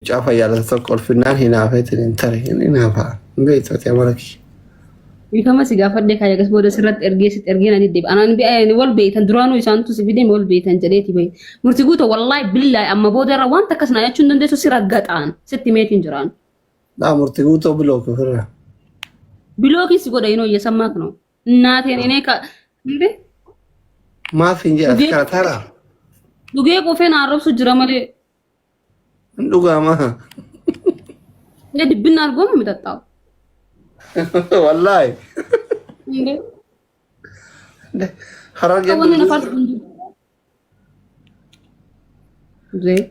caafa yaala kolfinaan hinaafeetiin hin tare inni naafa beektooti amaraki. Ifama si gaafadde kaya gas booda sirratti ergeen ani deeb anaan bi'aa wal beeytan duraanuu isaantu si fidee wal beeytan jedheeti bayi murti guuta wallahi billahi amma booda irra waan takkas na jechuun dandeessu si raggaxaan sitti meetiin jiraan. Daa murti guuta bilooki firra. Bilooki si godha inoo yesammaa kanoo naateen inee ka inde. Maaf hin jedha kana taara. Dhugee qofee na arrabsu jira malee. Dhugaama. Inde dibbinna argooma mitaxxaawu. Wallahi. Inde. Harargeen. Zee.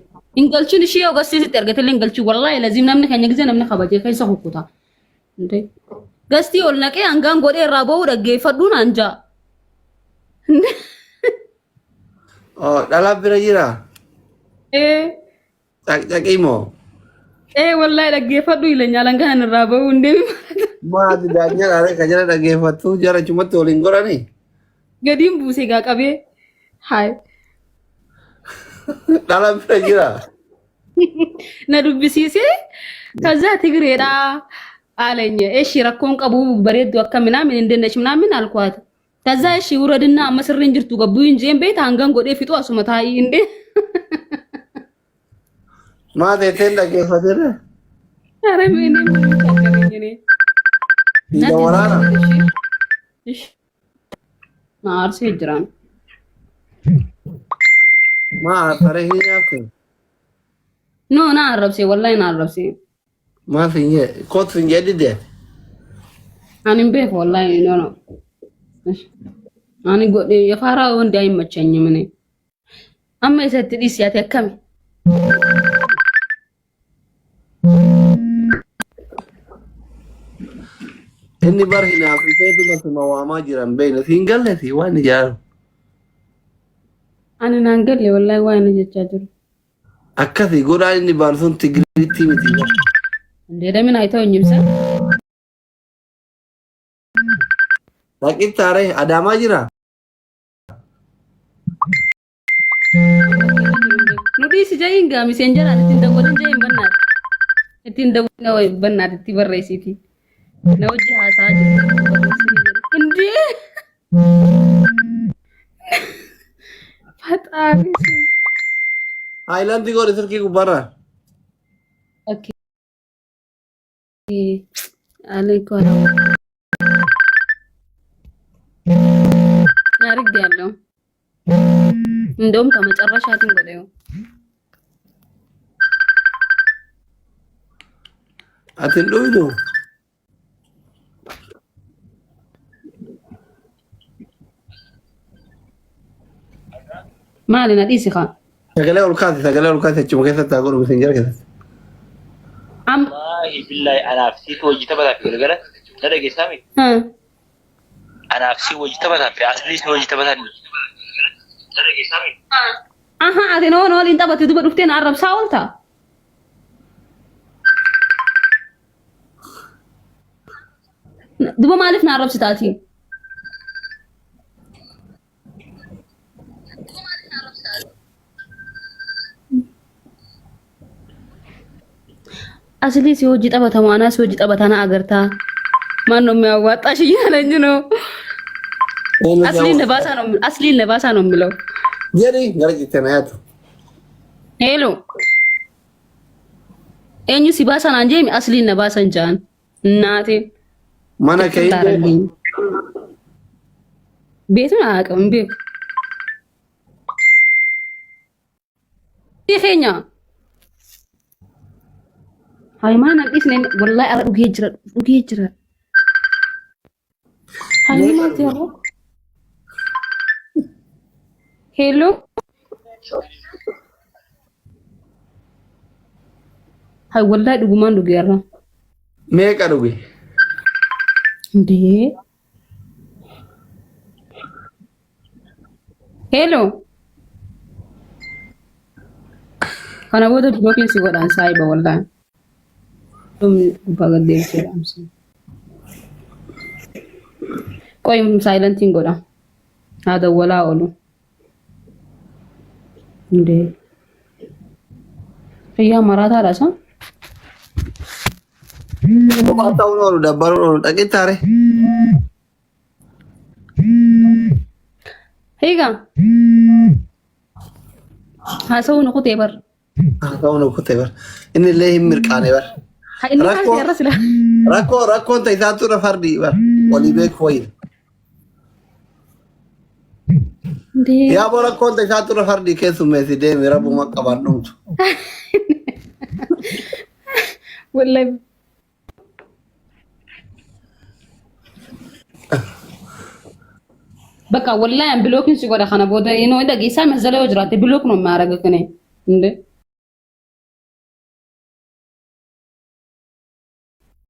Ingalchuun ishee ogassiisitti argatee ingalchuu wallahi lazim namni keenya gisee namni kabajee keessa kukkuta. Inde. Gastii ol naqee hangaan godhee irraa ba'uu dhaggeeffadhuun anjaa. Oh, dhalaa bira jira. Caqcaqii moo? Wallahi dhaggeeffadhu ileenyaa langaan irraa ba'uu hin deemi. Maati daanyaan ka jala dhaggeeffattu jara chumatti waliin godhanii? Gadiin buusee gaa qabee. Haay. Dhalaa bira jira. Na dubbisiisee kazaa Tigireedhaa alanya eshi rakkoon qabu bareeddu akka minaamin hindennesh minaamin alኳat. ከዛ እሺ ውረድና መስርን ጅርቱ ገቡ እንጂ ቤት አንገን ጎዴ ፊቱ አሱመታይ እንዴ ማደ ተንደገፈደረ አረ ምን ተከረኝ እኔ ይወራና እሺ ናርሴ ጅራን ማ ፈረህኛክ ኖ ና አረብሴ ወላሂ ና አረብሴ ማ ፍኝ ኮት ፍኝ የድደ አኒም ቤት ወላሂ ኖ ani godhe yafara wonde ay machanyi mene amma isatti disiyati akkami inni barhina afrikeetu masuma waama jiran beena singallati waan jaaru ani nangalle wallahi waan jecha jiru akkasi godaan inni baarsun tigriitti miti ndeda min aytaw nyimsa Sakit tare ada apa jira? Nudi si jayin ga messenger ada tinda godin jayin benar. Tinda ngawai benar ti berresiti. Na uji hasa aja. Indi. Fatari. Island ti gore sarki kubara. Okay. Alaikum. Narik diallo. Ndom ከመጨረሻትን ጎደዩ አትንዶይዶ ማለና ዲሲኻ ተገለው ልካት እቺ ሙከተ ታጎሩ መስንጀር ከተ والله بالله انا في وجهي تبدا في الغلا تدقي سامي انا في وجهي تبدا في اصلي في وجهي تبدا تدقي سامي اها ادينو نو انت بتدب دفتين عرب ساولتا دبا مالف نعرب ستاتي asli si hojii taphatama anas hojii taphatana agarta ማን ነው የሚያዋጣሽ እያለኝ ነው asli ነባሳ ነው የሚለው ጀሪ ገርጂ ተናያቱ ሄሎ ኤኙ ሲባሳን አንጄ asli ነባሳን ጃን እናቴ ማና ከይደ ቤቱን አያውቅም ቤት ይሄኛ ሃይማኖት ዲስኔ ወላሂ አረ ዱጌ ጅራ ሃይማኖት ያው ሄሎ ሃይ ወላሂ ዱጉማን ዱጌ ያራ ሜቃ ዱጌ እንዴ ሄሎ kana boda blocking si godan sai ba wallahi dum bagadde ci amsi koy silenting goda hada wala olu inde يا مرات على شو ما تاونو دبرو دقي تاري هيغا هاسو نقطه بر تاونو كتبر ان اللي مرقاني بر إني كان يرسل راكو انت ذاتو رفردي بر ولي بك وين يا بورا كنت ذاتو رفردي كيسو ميسي دي ميرا بوما قبرنوت والله በቃ ወላሂ ብሎክን ሲጎዳ ከነ ቦደ ኢኖ እንደ ጌሳ መዘለ ወጅራት ብሎክ ነው ማረገ ከኔ እንዴ